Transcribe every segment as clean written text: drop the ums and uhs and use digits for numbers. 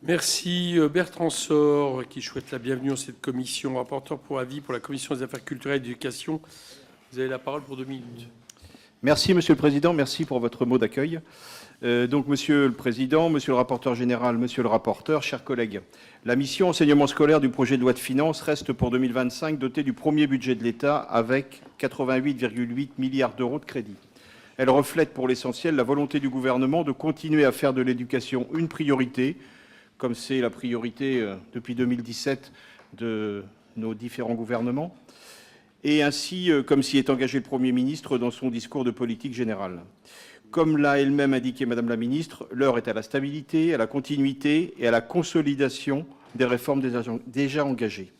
Merci Bertrand Sor, qui souhaite la bienvenue dans cette commission. Rapporteur pour avis pour la Commission des affaires culturelles et d'éducation. Vous avez la parole pour 2 minutes. Merci Monsieur le Président, merci pour votre mot d'accueil. Donc Monsieur le Président, Monsieur le rapporteur général, Monsieur le rapporteur, chers collègues, la mission enseignement scolaire du projet de loi de finances reste pour 2025 dotée du premier budget de l'État avec 88,8 milliards d'euros de crédit. Elle reflète pour l'essentiel la volonté du gouvernement de continuer à faire de l'éducation une priorité, comme c'est la priorité depuis 2017 de nos différents gouvernements, et ainsi comme s'y est engagé le Premier ministre dans son discours de politique générale. Comme l'a elle-même indiqué Madame la Ministre, l'heure est à la stabilité, à la continuité et à la consolidation des réformes déjà engagées.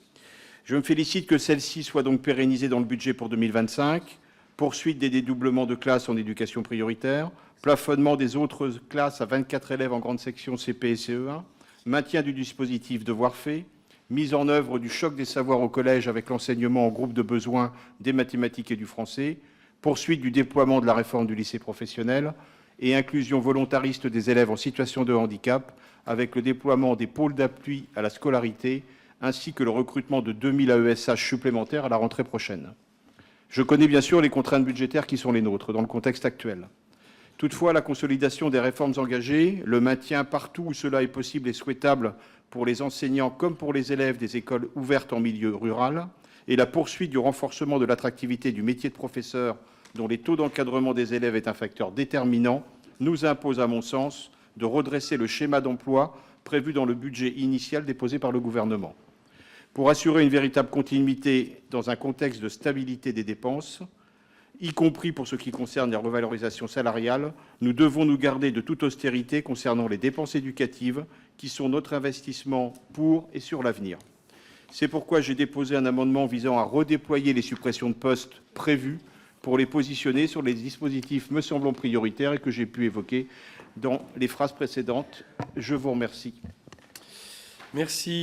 Je me félicite que celle-ci soit donc pérennisée dans le budget pour 2025, poursuite des dédoublements de classes en éducation prioritaire, plafonnement des autres classes à 24 élèves en grande section CP et CE1, maintien du dispositif devoirs faits, mise en œuvre du choc des savoirs au collège avec l'enseignement en groupe de besoins des mathématiques et du français, poursuite du déploiement de la réforme du lycée professionnel et inclusion volontariste des élèves en situation de handicap avec le déploiement des pôles d'appui à la scolarité ainsi que le recrutement de 2000 AESH supplémentaires à la rentrée prochaine. Je connais bien sûr les contraintes budgétaires qui sont les nôtres dans le contexte actuel. Toutefois, la consolidation des réformes engagées, le maintien partout où cela est possible et souhaitable pour les enseignants comme pour les élèves des écoles ouvertes en milieu rural et la poursuite du renforcement de l'attractivité du métier de professeur dont les taux d'encadrement des élèves est un facteur déterminant, nous impose, à mon sens, de redresser le schéma d'emploi prévu dans le budget initial déposé par le gouvernement. Pour assurer une véritable continuité dans un contexte de stabilité des dépenses, y compris pour ce qui concerne les revalorisations salariales, nous devons nous garder de toute austérité concernant les dépenses éducatives qui sont notre investissement pour et sur l'avenir. C'est pourquoi j'ai déposé un amendement visant à redéployer les suppressions de postes prévues pour les positionner sur les dispositifs me semblant prioritaires et que j'ai pu évoquer dans les phrases précédentes. Je vous remercie. Merci.